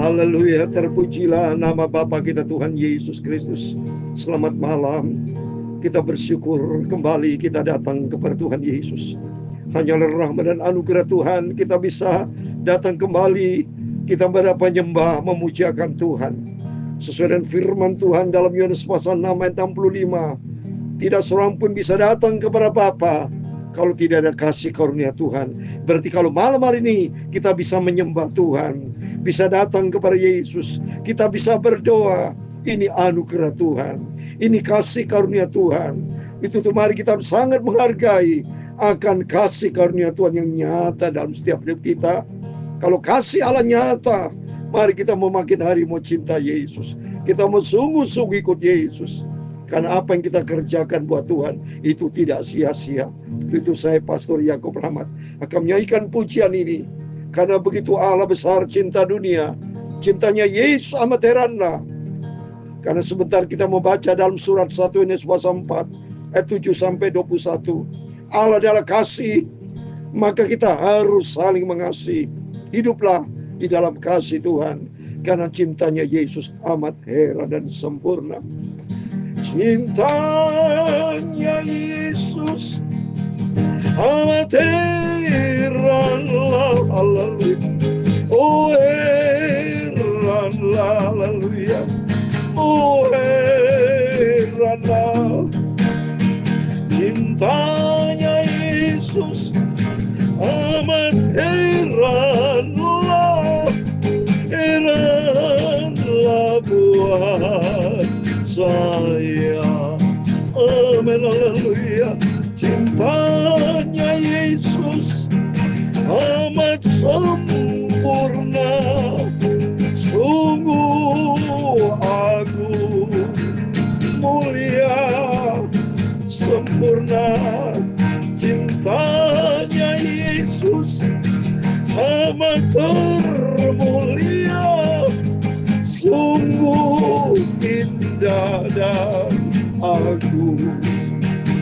Haleluya, terpujilah nama Bapa kita Tuhan Yesus Kristus. Selamat malam. Kita bersyukur kembali kita datang kepada Tuhan Yesus. Hanyalah rahmat dan anugerah Tuhan kita bisa datang kembali. Kita mendapat menyembah, memujiakan Tuhan. Sesuai dengan firman Tuhan dalam Yohanes pasal 6 ayat 65. Tidak seorang pun bisa datang kepada Bapa kalau tidak ada kasih karunia Tuhan. Berarti kalau malam hari ini kita bisa menyembah Tuhan, bisa datang kepada Yesus, kita bisa berdoa. Ini anugerah Tuhan, ini kasih karunia Tuhan. Itu tuh mari kita sangat menghargai akan kasih karunia Tuhan yang nyata dalam setiap hidup kita. Kalau kasih Allah nyata, mari kita memakin hari mau cinta Yesus. Kita mau sungguh-sungguh ikut Yesus. Karena apa yang kita kerjakan buat Tuhan itu tidak sia-sia. Itu saya Pastor Yakob Rahmat akan menyanyikan pujian ini. Karena begitu Allah besar cinta dunia, cintanya Yesus amat heranlah. Karena sebentar kita membaca dalam surat 1 Yohanes pasal 4 ayat 7 sampai 21. Allah adalah kasih, maka kita harus saling mengasihi. Hiduplah di dalam kasih Tuhan, karena cintanya Yesus amat heran dan sempurna. Cintanya Yesus amat heranlah, haleluya. Oh heranlah, haleluya. Oh heranlah, cintanya Yesus amat heranlah, heranlah buat saya. Amin, haleluya. Cintanya Yesus amat sempurna, sungguh agung, mulia, sempurna. Cintanya Yesus amat termulia, sungguh indah dan agung.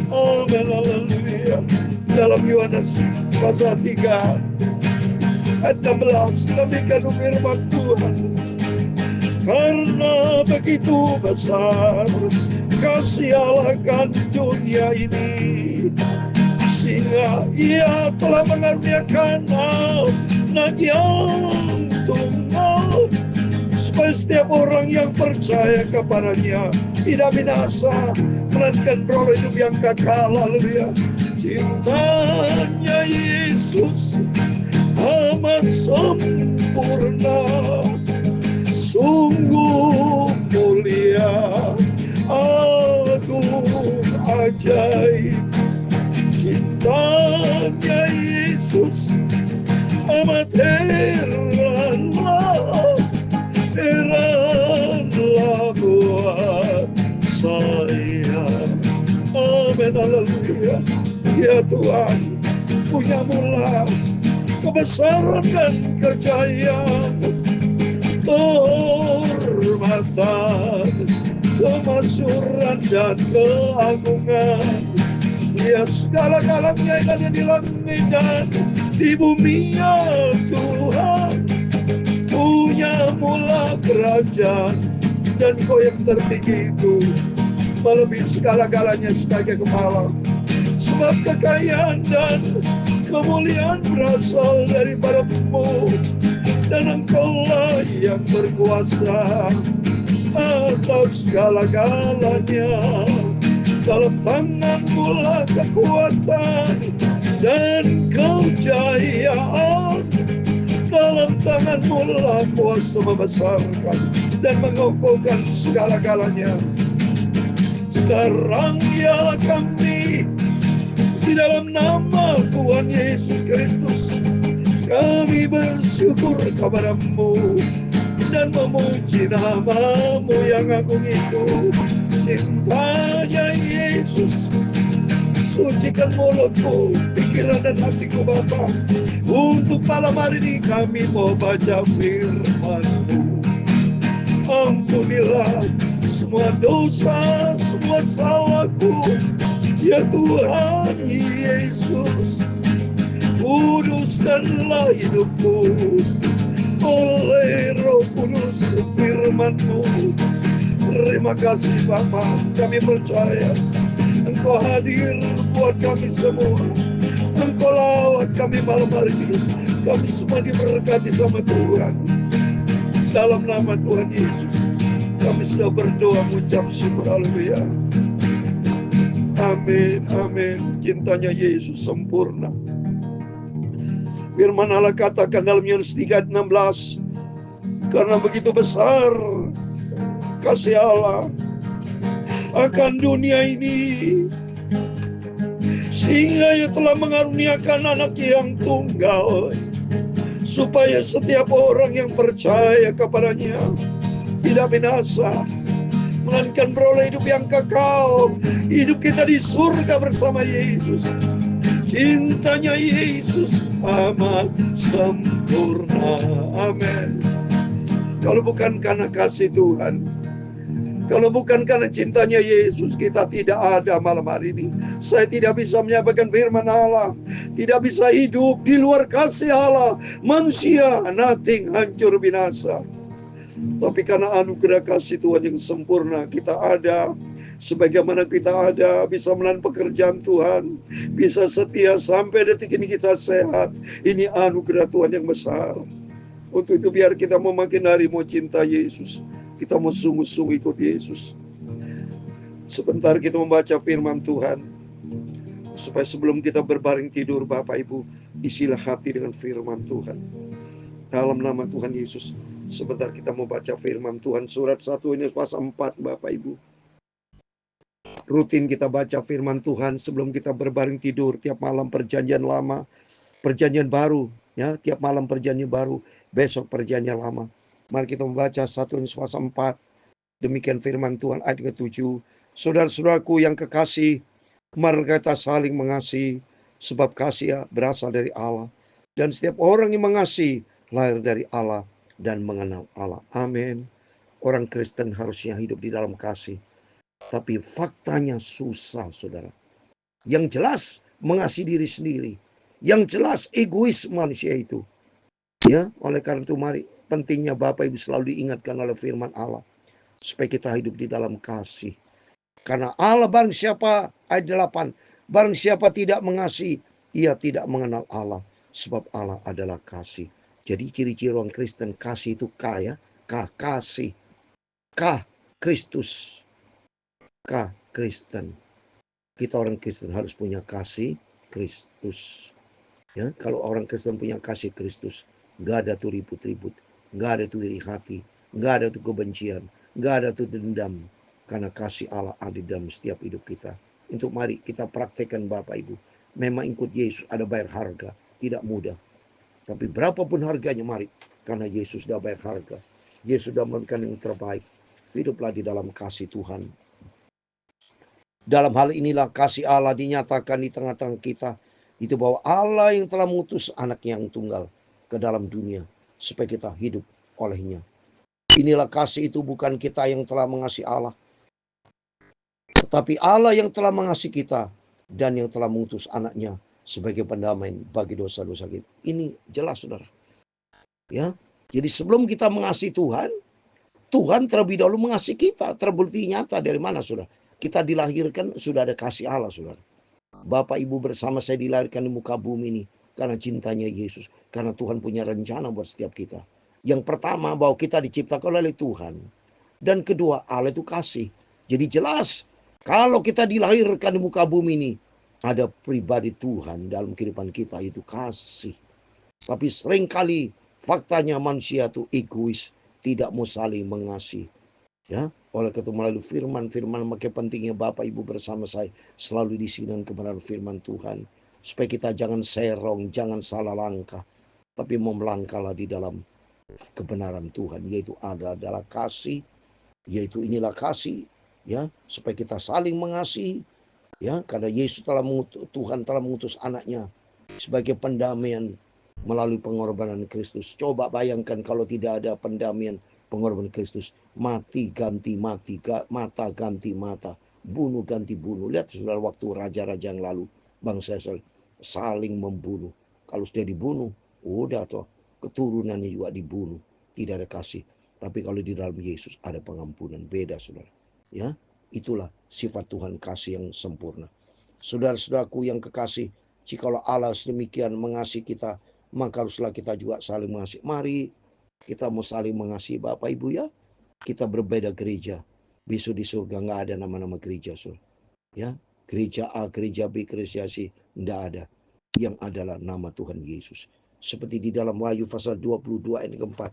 Amin, haleluya. Dalam Yohanes pasal 3 ayat 16 demikian firman Tuhan. Karena begitu besar kasih Allah akan dunia ini, sehingga Ia telah mengaruniakan anak yang tunggal, supaya setiap orang yang percaya kepadanya tidak binasa, melainkan beroleh hidup yang kekal. Haleluya. Cintanya Yesus amat sempurna, sungguh mulia, agung, ajaib. Cintanya Yesus amat heranlah, heranlah buat saya. Amin, haleluya. Ya Tuhan, punya mula kebesaran dan kejayaan, kehormatan, kemasyhuran dan keagungan. Ya segala-galanya yang ada di langit dan di bumi, ya Tuhan, punya mula kerajaan, dan Kau yang tertinggi itu melebihi segala-galanya sebagai kepala. Sebab kekayaan dan kemuliaan berasal daripada-Mu, dan Engkau-lah yang berkuasa atas segala-galanya. Dalam tangan-Mu lah kekuatan dan kejayaan. Dalam tangan-Mu lah kuasa membesarkan dan mengokohkan segala-galanya. Sekarang ialah kami di dalam nama Tuhan Yesus Kristus, kami bersyukur kepada-Mu dan memuji nama-Mu yang agung itu. Cintanya Yesus, sucikan mulutku, pikiran dan hatiku Bapa. Untuk malam hari ini kami mau baca firman-Mu. Ampunilah semua dosa, semua salahku, ya Tuhan Yesus. Kuduskanlah hidupku oleh firman-Mu. Terima kasih Bapa, kami percaya Engkau hadir buat kami semua. Engkau lawat kami malam hari ini. Kami semua diberkati sama Tuhan. Dalam nama Tuhan Yesus, kami sudah berdoa mengucap syukur. Haleluya. Amin, amin. Cintanya Yesus sempurna. Firman Allah katakan dalam Yohanes 3:16, karena begitu besar kasih Allah akan dunia ini, sehingga Ia telah mengaruniakan anak yang tunggal, supaya setiap orang yang percaya kepadanya tidak binasa, melainkan beroleh hidup yang kekal. Hidup kita di surga bersama Yesus. Cintanya Yesus amat sempurna. Amin. Kalau bukan karena kasih Tuhan, kalau bukan karena cintanya Yesus, kita tidak ada malam hari ini. Saya tidak bisa menyampaikan firman Allah, tidak bisa hidup di luar kasih Allah. Manusia nothing, hancur binasa. Tapi karena anugerah kasih Tuhan yang sempurna, kita ada. Sebagaimana kita ada, bisa melakukan pekerjaan Tuhan, bisa setia sampai detik ini kita sehat. Ini anugerah Tuhan yang besar. Untuk itu biar kita mau makin hari mau cinta Yesus, kita mau sungguh-sungguh ikut Yesus. Sebentar kita membaca firman Tuhan, supaya sebelum kita berbaring tidur, Bapak Ibu, isilah hati dengan firman Tuhan. Dalam nama Tuhan Yesus, sebentar kita membaca firman Tuhan. Surat 1 ini pasal 4, Bapak Ibu. Rutin kita baca firman Tuhan sebelum kita berbaring tidur. Tiap malam perjanjian lama, perjanjian baru, ya, tiap malam perjanjian baru, besok perjanjian lama. Mari kita membaca 1 Yohanes pasal 4. Demikian firman Tuhan ayat ke-7. Saudara-saudaraku yang kekasih, mari kita saling mengasihi, sebab kasih berasal dari Allah. Dan setiap orang yang mengasihi lahir dari Allah dan mengenal Allah. Amin. Orang Kristen harusnya hidup di dalam kasih. Tapi faktanya susah, saudara. Yang jelas mengasihi diri sendiri. Yang jelas egois manusia itu. Ya, oleh karena itu mari pentingnya Bapak Ibu selalu diingatkan oleh firman Allah. Supaya kita hidup di dalam kasih. Karena Allah barang siapa, ayat 8. Barang siapa tidak mengasihi, ia tidak mengenal Allah. Sebab Allah adalah kasih. Jadi ciri-ciri orang Kristen, kasih itu K ya. K, kasih. K, Kristus. K, Kristen. Kita orang Kristen harus punya kasih Kristus. Ya, kalau orang Kristen punya kasih Kristus, nggak ada tuh ribut-ribut, nggak ada tuh iri hati, nggak ada tuh kebencian, nggak ada tuh dendam. Karena kasih Allah ada di dalam setiap hidup kita. Untuk mari kita praktekkan Bapak Ibu. Memang ikut Yesus ada bayar harga, tidak mudah. Tapi berapapun harganya mari, karena Yesus sudah bayar harga. Yesus sudah memberikan yang terbaik. Hiduplah di dalam kasih Tuhan. Dalam hal inilah kasih Allah dinyatakan di tengah-tengah kita. Itu bahwa Allah yang telah mengutus anak yang tunggal ke dalam dunia. Supaya kita hidup olehnya. Inilah kasih itu bukan kita yang telah mengasihi Allah. Tetapi Allah yang telah mengasihi kita. Dan yang telah mengutus anaknya sebagai pendamai bagi dosa-dosa kita. Ini jelas saudara. Ya, jadi sebelum kita mengasihi Tuhan, Tuhan terlebih dahulu mengasihi kita. Terbukti nyata dari mana saudara? Kita dilahirkan sudah ada kasih Allah saudara. Bapak Ibu bersama saya dilahirkan di muka bumi ini karena cintanya Yesus. Karena Tuhan punya rencana buat setiap kita. Yang pertama bahwa kita diciptakan oleh Tuhan. Dan kedua Allah itu kasih. Jadi jelas kalau kita dilahirkan di muka bumi ini ada pribadi Tuhan dalam kehidupan kita, itu kasih. Tapi seringkali faktanya manusia itu egois, tidak mau saling mengasihi. Ya, oleh karena itu melalui firman-firman makin pentingnya Bapak Ibu bersama saya selalu diisikan kebenaran firman Tuhan. Supaya kita jangan serong, jangan salah langkah. Tapi melangkahlah di dalam kebenaran Tuhan. Yaitu adalah kasih. Yaitu inilah kasih. Ya, supaya kita saling mengasihi. Ya, karena Yesus Tuhan telah mengutus anaknya sebagai pendamaian melalui pengorbanan Kristus. Coba bayangkan kalau tidak ada pendamaian pengorbanan Kristus, mati ganti mati, mata ganti mata, bunuh ganti bunuh. Lihat saudara waktu raja-raja yang lalu, bangsa Israel saling membunuh. Kalau sudah dibunuh, udah toh keturunannya juga dibunuh. Tidak ada kasih. Tapi kalau di dalam Yesus ada pengampunan, beda saudara. Ya, itulah sifat Tuhan, kasih yang sempurna. Saudara-saudaraku yang kekasih, jikalau Allah sedemikian mengasihi kita, maka haruslah kita juga saling mengasihi. Mari kita mau saling mengasihi Bapak Ibu ya. Kita berbeda gereja. Besok di surga nggak ada nama-nama gereja, saudara. Ya, gereja A, gereja B, gereja C, tidak ada. Yang adalah nama Tuhan Yesus. Seperti di dalam Wahyu pasal 22 ayat keempat,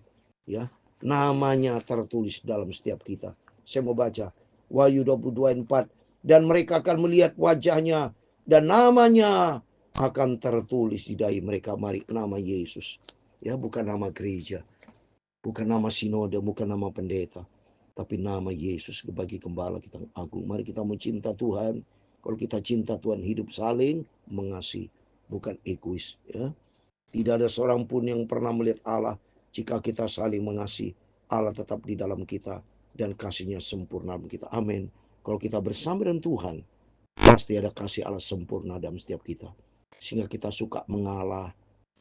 ya, namanya tertulis dalam setiap kita. Saya mau baca Wahyu 22 ayat 4. Dan mereka akan melihat wajahnya dan namanya akan tertulis di dahi mereka. Mari, nama Yesus. Ya, bukan nama gereja, bukan nama sinode, bukan nama pendeta, tapi nama Yesus bagi gembala kita agung. Mari kita mencinta Tuhan. Kalau kita cinta Tuhan, hidup saling mengasihi, bukan egois. Ya, tidak ada seorang pun yang pernah melihat Allah. Jika kita saling mengasihi, Allah tetap di dalam kita dan kasihnya sempurna dalam kita. Amin. Kalau kita bersama dengan Tuhan, pasti ada kasih Allah sempurna dalam setiap kita. Sehingga kita suka mengalah,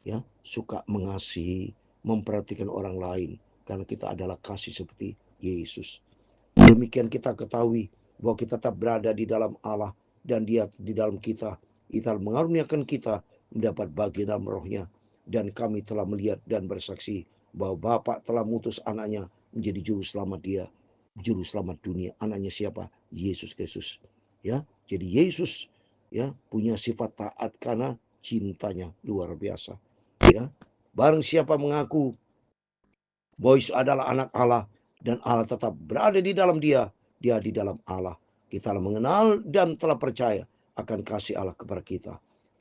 ya, suka mengasihi, memperhatikan orang lain, karena kita adalah kasih seperti Yesus. Demikian kita ketahui bahwa kita tetap berada di dalam Allah dan Dia di dalam kita. Dia mengaruniakan kita mendapat bagian dalam rohnya. Dan kami telah melihat dan bersaksi bahwa Bapa telah mengutus anaknya menjadi juru selamat dia, juru selamat dunia. Anaknya siapa? Yesus Kristus. Ya, jadi Yesus ya punya sifat taat karena cintanya luar biasa. Ya, barang siapa mengaku bahwa Yesus adalah anak Allah dan Allah tetap berada di dalam dia, dia di dalam Allah. Kita telah mengenal dan telah percaya akan kasih Allah kepada kita.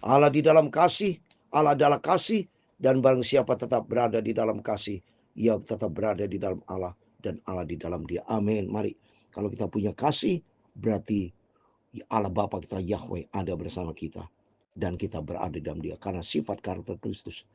Allah di dalam kasih, Allah adalah kasih, dan barang siapa tetap berada di dalam kasih, ia tetap berada di dalam Allah dan Allah di dalam dia. Amin. Mari, kalau kita punya kasih, berarti Allah Bapa kita Yahweh ada bersama kita dan kita berada di dalam dia, karena sifat karakter Kristus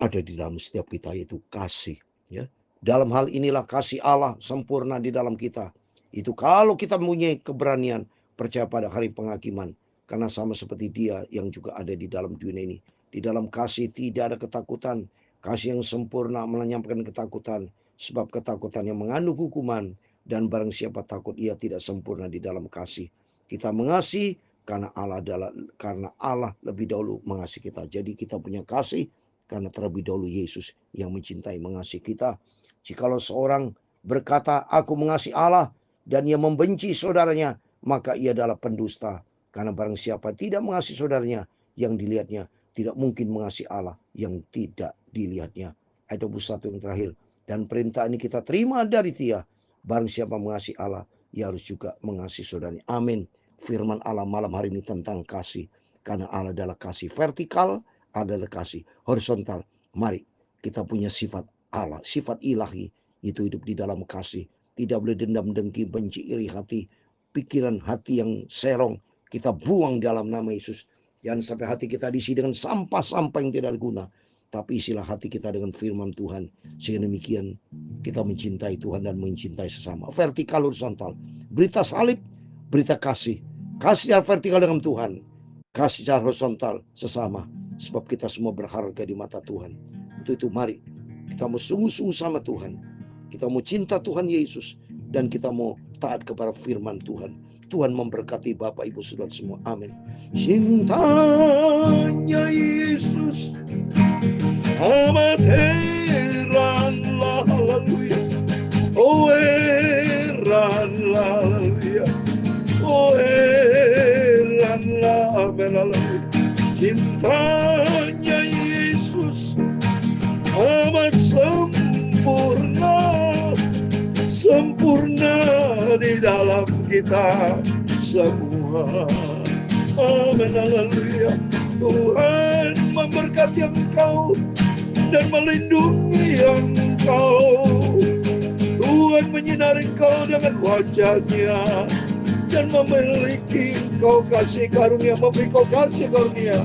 ada di dalam setiap kita, yaitu kasih. Ya, dalam hal inilah kasih Allah sempurna di dalam kita. Itu kalau kita mempunyai keberanian percaya pada hari penghakiman, karena sama seperti Dia yang juga ada di dalam dunia ini. Di dalam kasih tidak ada ketakutan. Kasih yang sempurna melenyapkan ketakutan, sebab ketakutan yang mengandung hukuman, dan barang siapa takut ia tidak sempurna di dalam kasih. Kita mengasihi karena Allah lebih dahulu mengasihi kita. Jadi kita punya kasih karena terlebih dahulu Yesus yang mencintai mengasihi kita. Jikalau seorang berkata, aku mengasihi Allah, dan ia membenci saudaranya, maka ia adalah pendusta. Karena barang siapa tidak mengasihi saudaranya yang dilihatnya, tidak mungkin mengasihi Allah yang tidak dilihatnya. Ayat 21 yang terakhir. Dan perintah ini kita terima dari Dia. Barang siapa mengasihi Allah, ia harus juga mengasihi saudaranya. Amin. Firman Allah malam hari ini tentang kasih. Karena Allah adalah kasih vertikal, adalah kasih horizontal. Mari kita punya sifat Allah, sifat ilahi, itu hidup di dalam kasih. Tidak boleh dendam, dengki, benci, iri hati, pikiran hati yang serong, kita buang dalam nama Yesus. Jangan sampai hati kita diisi dengan sampah-sampah yang tidak berguna, tapi isilah hati kita dengan firman Tuhan. Sehingga demikian kita mencintai Tuhan dan mencintai sesama. Vertikal, horizontal. Berita salib, berita kasih. Kasih secara vertikal dengan Tuhan, kasih secara horizontal sesama. Sebab kita semua berharga di mata Tuhan. Itu mari kita mau sungguh-sungguh sama Tuhan. Kita mau cinta Tuhan Yesus, dan kita mau taat kepada firman Tuhan. Tuhan memberkati Bapak Ibu Saudara semua. Amin. Cintanya Yesus amat heran, haleluya. Oh heran, haleluya. Oh heran, haleluya. Cintanya Yesus amat sempurna, sempurna di dalam kita semua. Amin, haleluya. Tuhan memberkati engkau dan melindungi engkau. Tuhan menyinari engkau dengan wajah-Nya dan memiliki engkau kasih karunia, memberi engkau kasih karunia.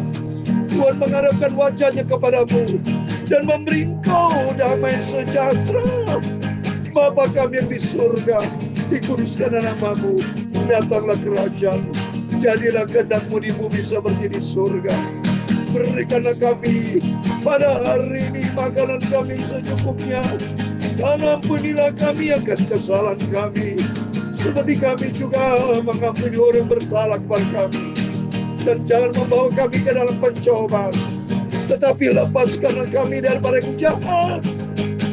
Tuhan mengharapkan wajah-Nya kepadamu dan memberi engkau damai sejahtera. Bapa kami yang di surga, dikuduskanlah namamu, datanglah kerajaan-Mu, jadilah kehendak-Mu di bumi seperti di surga. Berikanlah kami pada hari ini makanan kami secukupnya, dan ampunilah kami akan kesalahan kami, seperti kami juga mengampuni orang bersalah kepada kami. Dan jangan membawa kami ke dalam pencobaan, tetapi lepaskanlah kami daripada yang jahat.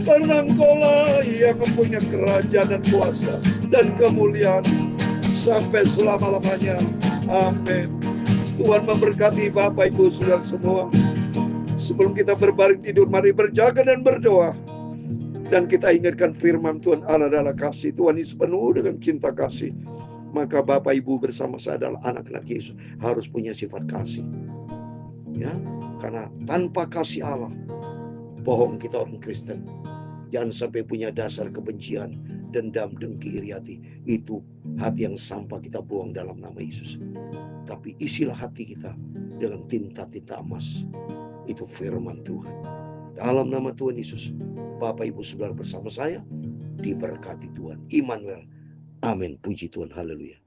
Karena Engkaulah yang mempunyai kerajaan dan kuasa dan kemuliaan sampai selama-lamanya. Amin. Tuhan memberkati Bapak Ibu Saudara semua. Sebelum kita berbaring tidur, mari berjaga dan berdoa. Dan kita ingatkan firman Tuhan Allah adalah kasih. Tuhan Yesus penuh dengan cinta kasih. Maka Bapak Ibu bersama saya adalah anak-anak Yesus harus punya sifat kasih. Ya, karena tanpa kasih Allah, bohong kita orang Kristen. Jangan sampai punya dasar kebencian, dendam, dengki, iri hati. Itu hati yang sampah kita buang dalam nama Yesus. Tapi isilah hati kita dengan tinta-tinta emas. Itu firman Tuhan. Dalam nama Tuhan Yesus, Bapak Ibu Saudara bersama saya diberkati Tuhan. Immanuel. Amin. Puji Tuhan. Haleluya.